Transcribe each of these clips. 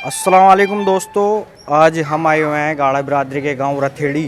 अस्सलाम वालेकुम दोस्तों, आज हम आए हुए हैं गाड़ा बिरादरी के गांव रथेड़ी,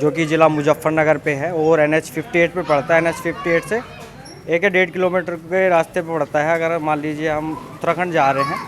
जो कि ज़िला मुजफ्फरनगर पे है और NH 58 पे पड़ता है। NH 58 से 1 या 1.5 किलोमीटर के रास्ते पे पड़ता है। अगर मान लीजिए हम उत्तराखंड जा रहे हैं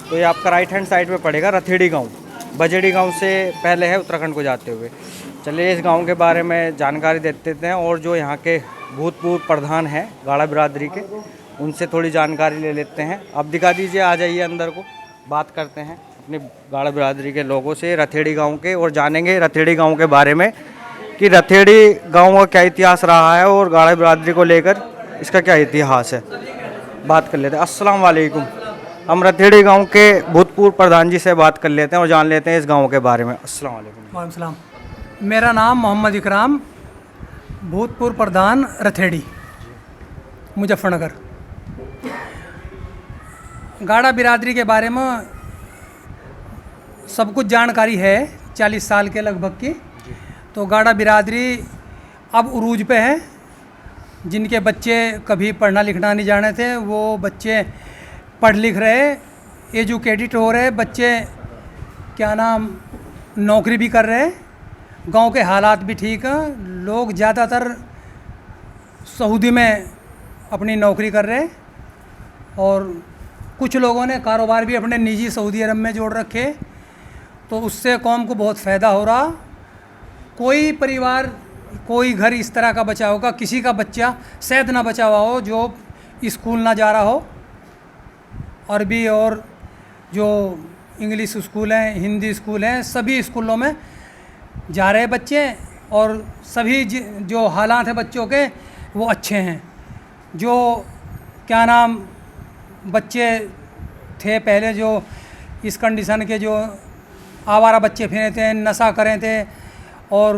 तो ये आपका राइट हैंड साइड पे पड़ेगा रथेड़ी गांव। बजेड़ी गांव से पहले है उत्तराखंड को जाते हुए। चलिए इस गांव के बारे में जानकारी देते हैं और जो यहाँ के भूतपूर्व प्रधान हैं गाड़ा बिरादरी के, उनसे थोड़ी जानकारी ले लेते हैं। आप दिखा दीजिए, आ जाइए अंदर को, बात करते हैं अपनी गाड़ा बिरादरी के लोगों से रथेड़ी गांव के और जानेंगे रथेड़ी गांव के बारे में कि रथेड़ी गांव का क्या इतिहास रहा है और गाड़ा बिरादरी को लेकर इसका क्या इतिहास है। बात कर लेते हैं। अस्सलाम वालेकुम। हम रथेड़ी गांव के भूतपूर्व प्रधान जी से बात कर लेते हैं और जान लेते हैं इस गांव के बारे में। अस्सलाम वालेकुम। वालेकुम सलाम। मेरा नाम मोहम्मद इकराम, भूतपूर्व प्रधान रथेड़ी, मुजफ्फरनगर। गाड़ा बिरादरी के बारे में सब कुछ जानकारी है, 40 साल के लगभग की। तो गाड़ा बिरादरी अब उरूज पे है। जिनके बच्चे कभी पढ़ना लिखना नहीं जाने थे, वो बच्चे पढ़ लिख रहे, एजुकेटेड हो रहे बच्चे, क्या नाम, नौकरी भी कर रहे। गांव के हालात भी ठीक हैं। लोग ज़्यादातर सऊदी में अपनी नौकरी कर रहे और कुछ लोगों ने कारोबार भी अपने निजी सऊदी अरब में जोड़ रखे, तो उससे कौम को बहुत फ़ायदा हो रहा। कोई परिवार, कोई घर इस तरह का बचा होगा, किसी का बच्चा शायद ना बचा हुआ हो जो स्कूल ना जा रहा हो। अरबी और जो इंग्लिश स्कूल हैं, हिंदी स्कूल हैं, सभी स्कूलों में जा रहे बच्चे और सभी जो हालात हैं बच्चों के वो अच्छे हैं। जो क्या नाम बच्चे थे पहले, जो इस कंडीशन के, जो आवारा बच्चे फिरे थे, नशा करे थे और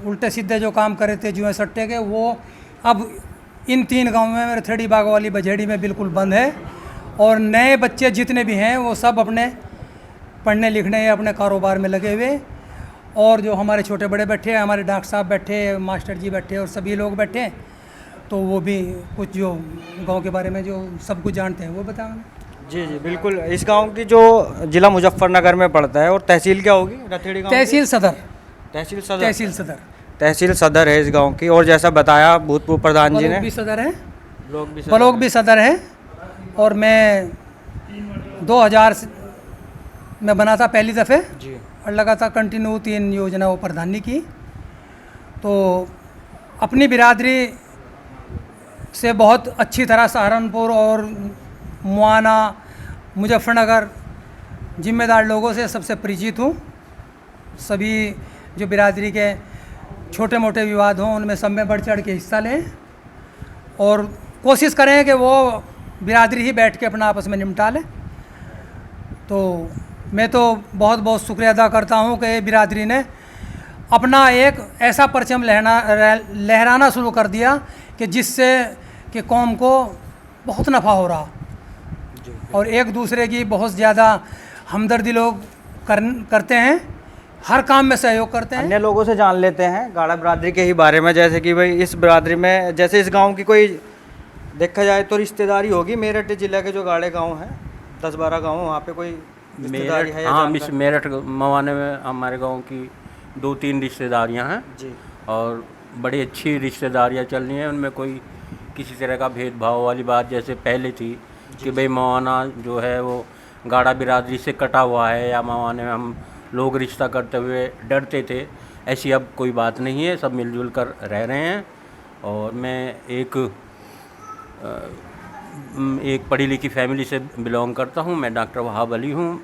उल्टे सीधे जो काम करे थे जुए सट्टे के, वो अब इन 3 गाँव में रथेड़ी बाग वाली बजेड़ी में बिल्कुल बंद है। और नए बच्चे जितने भी हैं वो सब अपने पढ़ने लिखने या अपने कारोबार में लगे हुए। और जो हमारे छोटे बड़े बैठे, हमारे डॉक्टर साहब बैठे, मास्टर जी बैठे और सभी लोग बैठे, तो वो भी कुछ जो गांव के बारे में जो सब कुछ जानते हैं वो बताएंगे। जी जी बिल्कुल। इस गांव की जो ज़िला मुजफ्फरनगर में पड़ता है और तहसील क्या होगी रथेड़ी गांव की? तहसील सदर। तहसील सदर। तहसील सदर। तहसील सदर है इस गांव की। और जैसा बताया भूतपूर्व प्रधान जी ने, भी सदर है, ब्लॉक भी सदर है। और मैं 2000 में बना था पहली दफ़े जी, और लगातार कंटिन्यू 3 योजना वो प्रधानी की। तो अपनी बिरादरी से बहुत अच्छी तरह सहारनपुर और मुआना, मुजफ्फरनगर जिम्मेदार लोगों से सबसे परिचित हूँ। सभी जो बिरादरी के छोटे मोटे विवाद हों उनमें सब में बढ़ चढ़ के हिस्सा लें और कोशिश करें कि वो बिरादरी ही बैठ के अपना आपस में निपटा लें। तो मैं तो बहुत बहुत शुक्रिया अदा करता हूँ कि बिरादरी ने अपना एक ऐसा परचम लहराना शुरू कर दिया कि जिससे कि कौम को बहुत नफ़ा हो रहा और एक दूसरे की बहुत ज़्यादा हमदर्दी लोग करते हैं, हर काम में सहयोग करते हैं। अन्य लोगों से जान लेते हैं गाड़ा बिरादरी के ही बारे में। जैसे कि भाई इस बिरादरी में, जैसे इस गांव की कोई देखा जाए तो रिश्तेदारी होगी। मेरठ जिले के जो गाड़े गांव हैं, 10-12 गांव, वहाँ पे कोई रिश्तेदारी है? हाँ, मेरठ मवाने में हमारे गांव की 2-3 रिश्तेदारियां हैं जी। और बड़ी अच्छी रिश्तेदारियां चल रही हैं। उनमें कोई किसी तरह का भेदभाव वाली बात जैसे पहले थी कि भाई मवाना जो है वो गाड़ा बिरादरी से कटा हुआ है या मवाने में हम लोग रिश्ता करते हुए डरते थे, ऐसी अब कोई बात नहीं है। सब मिलजुल कर रह रहे हैं। और मैं एक पढ़ी लिखी फैमिली से बिलोंग करता हूँ। मैं डॉक्टर वहाब अली हूँ।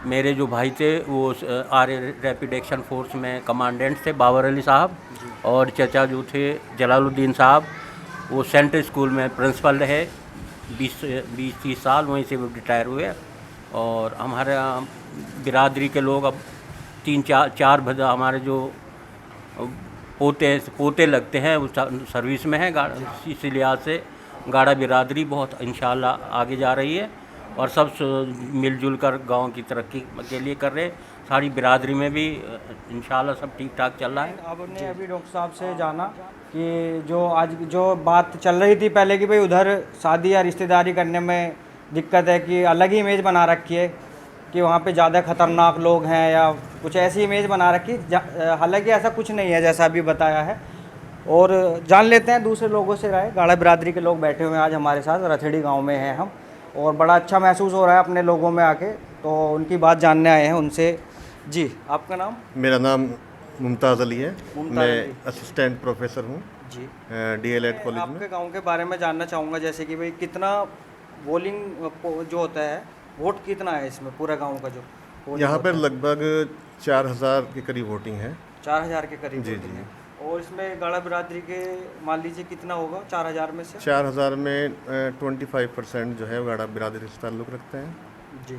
मेरे जो भाई थे वो आर्य रैपिड एक्शन फोर्स में कमांडेंट थे, बाबर अली साहब। और चचा जो थे जलालुद्दीन साहब, वो सेंट्रल स्कूल में प्रिंसिपल रहे 20-30 साल, वहीं से वो रिटायर हुए। और हमारे बिरादरी के लोग अब 3-4 हमारे जो पोते लगते हैं वो सर्विस में हैं। इस लिहाज से गाड़ा बिरादरी बहुत इंशाल्लाह आगे जा रही है और सब मिलजुल कर गाँव की तरक्की के लिए कर रहे। सारी बिरादरी में भी इंशाल्लाह सब ठीक ठाक चल रहा है। अब हमने अभी डॉक्टर साहब से जाना कि जो आज जो बात चल रही थी पहले कि भाई उधर शादी या रिश्तेदारी करने में दिक्कत है कि अलग ही इमेज बना रखी है कि वहाँ पे ज़्यादा खतरनाक लोग हैं या कुछ ऐसी इमेज बना रखी, हालांकि ऐसा कुछ नहीं है जैसा अभी बताया है। और जान लेते हैं दूसरे लोगों से राय। गाड़ा बिरादरी के लोग बैठे हुए हैं आज हमारे साथ, रथेड़ी गांव में हैं हम, और बड़ा अच्छा महसूस हो रहा है अपने लोगों में आके, तो उनकी बात जानने आए हैं उनसे। जी, आपका नाम? मेरा नाम मुमताज़ अली है। मुमताज़ मैं अली। असिस्टेंट प्रोफेसर हूँ जी, DLED कॉलेज में। आपके गांव के बारे में जानना चाहूँगा, जैसे कि भाई कितना वोलिंग जो होता है, वोट कितना है इसमें पूरा गांव का जो polling यहाँ पर होता है? लगभग 4000 के करीब वोटिंग है। 4000 के करीब जी, voting जी। है। और इसमें गाड़ा बिरादरी के मान लीजिए कितना होगा 4000 में से? 4000 में 25% जो है वो गाड़ा बिरादरी से ताल्लुक़ रखते हैं। जी,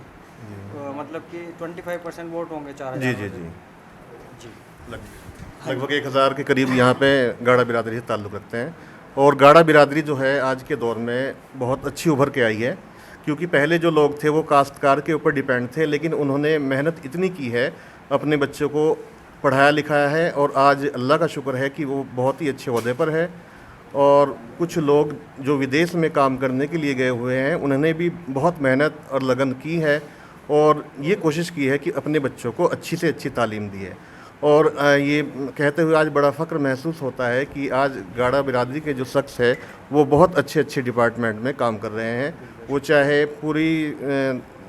मतलब कि 25% वोट होंगे 4000 जी जी में जी से। जी, लगभग 1000 के करीब यहाँ पे गाड़ा बिरादरी से ताल्लुक़ रखते हैं। और गाड़ा बिरादरी जो है आज के दौर में बहुत अच्छी उभर के आई है, क्योंकि पहले जो लोग थे वो काश्तकार के ऊपर डिपेंड थे, लेकिन उन्होंने मेहनत इतनी की है, अपने बच्चों को पढ़ाया लिखाया है, और आज अल्लाह का शुक्र है कि वो बहुत ही अच्छे ओहदे पर है। और कुछ लोग जो विदेश में काम करने के लिए गए हुए हैं, उन्होंने भी बहुत मेहनत और लगन की है, और ये कोशिश की है कि अपने बच्चों को अच्छी से अच्छी तालीम दी है। और ये कहते हुए आज बड़ा फ़ख्र महसूस होता है कि आज गाड़ा बिरादरी के जो शख्स है वो बहुत अच्छे अच्छे डिपार्टमेंट में काम कर रहे हैं। वो चाहे पूरी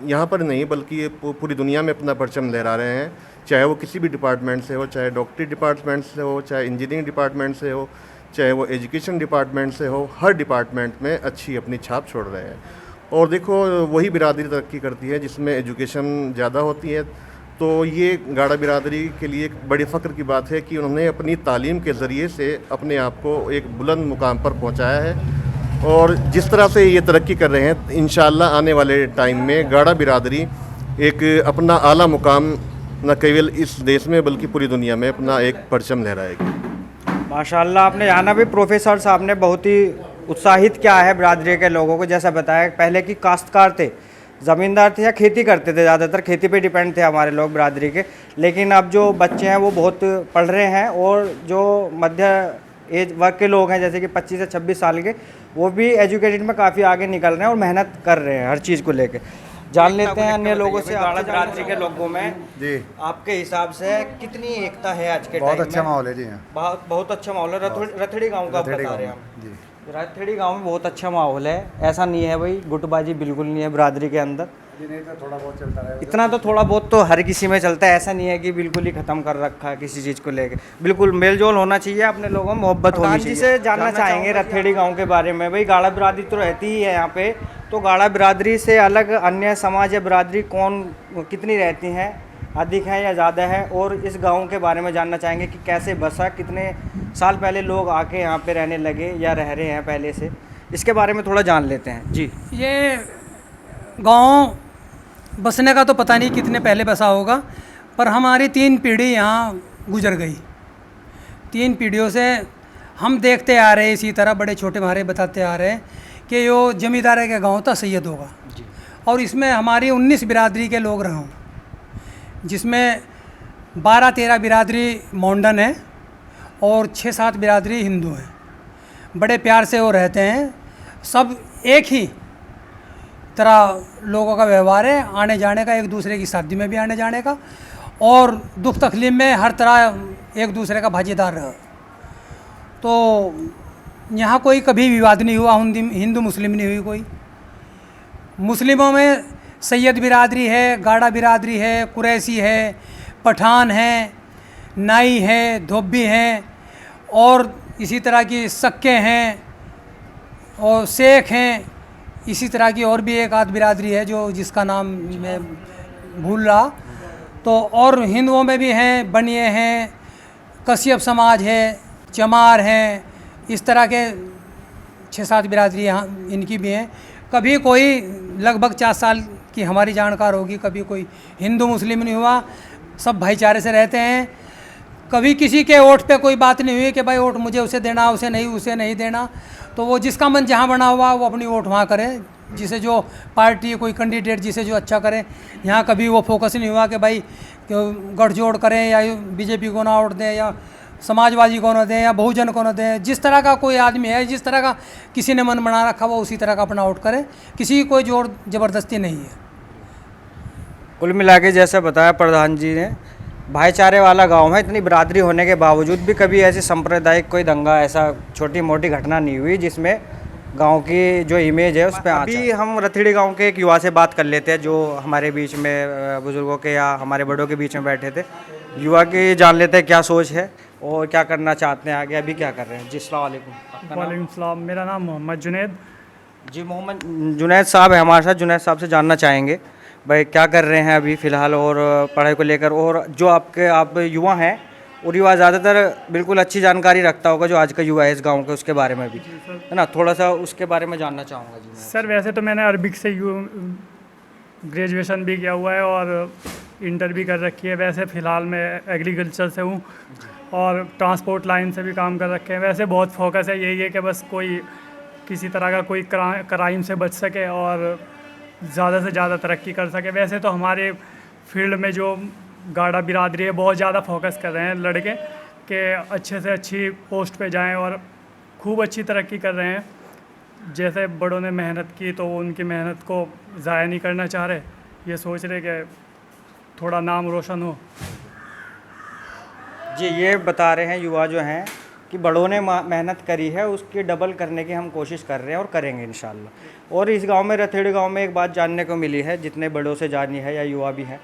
यहाँ पर नहीं बल्कि पूरी दुनिया में अपना परचम लहरा रहे हैं, चाहे वो किसी भी डिपार्टमेंट से हो, चाहे डॉक्टरी डिपार्टमेंट से हो, चाहे इंजीनियरिंग डिपार्टमेंट से हो, चाहे वो एजुकेशन डिपार्टमेंट से हो, हर डिपार्टमेंट में अच्छी अपनी छाप छोड़ रहे हैं। और देखो, वही बिरादरी तरक्की करती है जिसमें एजुकेशन ज़्यादा होती है। तो ये गाड़ा बिरादरी के लिए एक बड़ी फ़ख्र की बात है कि उन्होंने अपनी तालीम के ज़रिए से अपने आप को एक बुलंद मुकाम पर पहुंचाया है। और जिस तरह से ये तरक्की कर रहे हैं, इंशाअल्लाह आने वाले टाइम में गाड़ा बिरादरी एक अपना आला मुकाम न केवल इस देश में बल्कि पूरी दुनिया में अपना एक परचम लहराएगी। माशाल्लाह, आपने जाना भी प्रोफेसर साहब ने बहुत ही उत्साहित किया है बिरादरी के लोगों को। जैसा बताया पहले कि काश्तकार थे, ज़मींदार थे या खेती करते थे, ज़्यादातर खेती पे डिपेंड थे हमारे लोग बिरादरी के। लेकिन अब जो बच्चे हैं वो बहुत पढ़ रहे हैं, और जो मध्य एज वर्ग के लोग हैं जैसे कि 25 से 26 साल के, वो भी एजुकेटेड में काफ़ी आगे निकल रहे हैं और मेहनत कर रहे हैं हर चीज़ को लेके। जान लेते हैं अन्य लोगों से। गाड़ा बिरादरी के लोगों में जी आपके हिसाब से कितनी एकता है आज के टाइम में? बहुत अच्छा माहौल है जी यहाँ। बहुत अच्छा माहौल है। रथड़ी गाँव का रथेड़ी बता रहे हैं गाँव हम। जी। रथड़ी गांव में बहुत अच्छा माहौल है, ऐसा नहीं है भाई गुटबाजी बिल्कुल नहीं है बिरादरी के अंदर। नहीं तो थोड़ा बहुत चलता है, इतना तो थोड़ा बहुत तो हर किसी में चलता है, ऐसा नहीं है कि बिल्कुल ही ख़त्म कर रखा है किसी चीज़ को लेके। बिल्कुल मेलजोल होना चाहिए, अपने लोगों में मोहब्बत होनी चाहिए। जी से जानना चाहेंगे रथेड़ी गांव के बारे में। भाई गाड़ा बिरादरी तो रहती ही है यहाँ पे, तो गाड़ा बिरादरी से अलग अन्य समाज या बिरादरी कितनी रहती हैं, अधिक है या ज़्यादा है? और इस गांव के बारे में जानना चाहेंगे कि कैसे बसा, कितने साल पहले लोग आके यहाँ पे रहने लगे या रह रहे हैं पहले से, इसके बारे में थोड़ा जान लेते हैं। जी, ये गांव बसने का तो पता नहीं कितने पहले बसा होगा, पर हमारी 3 पीढ़ी यहाँ गुजर गई। 3 पीढ़ियों से हम देखते आ रहे, इसी तरह बड़े छोटे हमारे बताते आ रहे हैं कि यो जमींदार के गांव था सैयद होगा। और इसमें हमारी 19 बिरादरी के लोग रहे हों, जिसमें 12-13 बिरादरी मॉडर्न है और 6-7 बिरादरी हिंदू हैं। बड़े प्यार से वो रहते हैं, सब एक ही तरह लोगों का व्यवहार है, आने जाने का, एक दूसरे की शादी में भी आने जाने का, और दुख तकलीफ में हर तरह एक दूसरे का भागीदार रहा। तो यहाँ कोई कभी विवाद नहीं हुआ, हिंदू मुस्लिम नहीं हुई कोई। मुस्लिमों में सैयद बिरादरी है, गाड़ा बिरादरी है, कुरैशी है, पठान है, नाई है, धोबी हैं, और इसी तरह की सक्के हैं और शेख हैं। इसी तरह की और भी एक आध बिरादरी है जो जिसका नाम मैं भूल रहा। तो और हिंदुओं में भी हैं, बनिए हैं, कश्यप समाज है, चमार हैं, इस तरह के 6-7 बिरादरी यहाँ इनकी भी हैं। कभी कोई लगभग 4 साल की हमारी जानकार होगी, कभी कोई हिंदू मुस्लिम नहीं हुआ, सब भाईचारे से रहते हैं। कभी किसी के वोट पे कोई बात नहीं हुई कि भाई वोट मुझे उसे देना, उसे नहीं देना। तो वो जिसका मन जहाँ बना हुआ वो अपनी वोट वहाँ करे, जिसे जो पार्टी कोई कैंडिडेट जिसे जो अच्छा करे। यहाँ कभी वो फोकस नहीं हुआ कि भाई गठजोड़ करें या बीजेपी को ना वोट दें या समाजवादी को ना दें या बहुजन को ना दें। जिस तरह का कोई आदमी है, जिस तरह का किसी ने मन बना रखा वो उसी तरह का अपना वोट करे, किसी की कोई जोर ज़बरदस्ती नहीं है। कुल मिला के जैसे बताया प्रधान जी ने, भाईचारे वाला गांव है। इतनी बिरादरी होने के बावजूद भी कभी ऐसी सांप्रदायिक कोई दंगा, ऐसा छोटी मोटी घटना नहीं हुई जिसमें गांव की जो इमेज है उस पर। अभी हम रथेड़ी गांव के एक युवा से बात कर लेते हैं जो हमारे बीच में बुजुर्गों के या हमारे बड़ों के बीच में बैठे थे। युवा की जान लेते हैं क्या सोच है और क्या करना चाहते हैं आगे, अभी क्या कर रहे हैं। जी अस्सलाम वालेकुम। आपका नाम? वालेकुम सलाम, मेरा नाम मोहम्मद जुनैद। जी मोहम्मद जुनैद साहब है हमारे साथ। जुनैद साहब से जानना चाहेंगे भाई क्या कर रहे हैं अभी फ़िलहाल और पढ़ाई को लेकर, और जो आप युवा हैं और युवा ज़्यादातर बिल्कुल अच्छी जानकारी रखता होगा जो आज का युवा है इस गांव के, उसके बारे में भी है ना, थोड़ा सा उसके बारे में जानना चाहूँगा जी मैं। सर वैसे तो मैंने अरबिक से ग्रेजुएशन भी किया हुआ है और इंटर भी कर रखी है। वैसे फ़िलहाल मैं एग्रीकल्चर से हूँ और ट्रांसपोर्ट लाइन से भी काम कर रखे हैं। वैसे बहुत फोकस है यही है कि बस कोई किसी तरह का कोई क्राइम से बच सके और ज़्यादा से ज़्यादा तरक्की कर सके। वैसे तो हमारे फील्ड में जो गाड़ा बिरादरी है बहुत ज़्यादा फोकस कर रहे हैं लड़के कि अच्छे से अच्छी पोस्ट पे जाएं और खूब अच्छी तरक्की कर रहे हैं। जैसे बड़ों ने मेहनत की तो उनकी मेहनत को ज़ाया नहीं करना चाह रहे, ये सोच रहे कि थोड़ा नाम रोशन हो। जी ये बता रहे हैं युवा जो हैं कि बड़ों ने मेहनत करी है उसकी डबल करने की हम कोशिश कर रहे हैं और करेंगे इंशाल्लाह। और इस गांव में रथेड़ी गांव में एक बात जानने को मिली है, जितने बड़ों से जानी है या युवा भी हैं,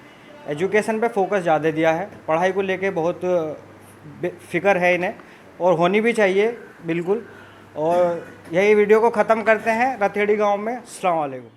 एजुकेशन पे फोकस ज़्यादा दिया है। पढ़ाई को लेके बहुत फ़िक्र है इन्हें और होनी भी चाहिए बिल्कुल। और यही वीडियो को ख़त्म करते हैं रथेड़ी गाँव में। अस्सलाम वालेकुम।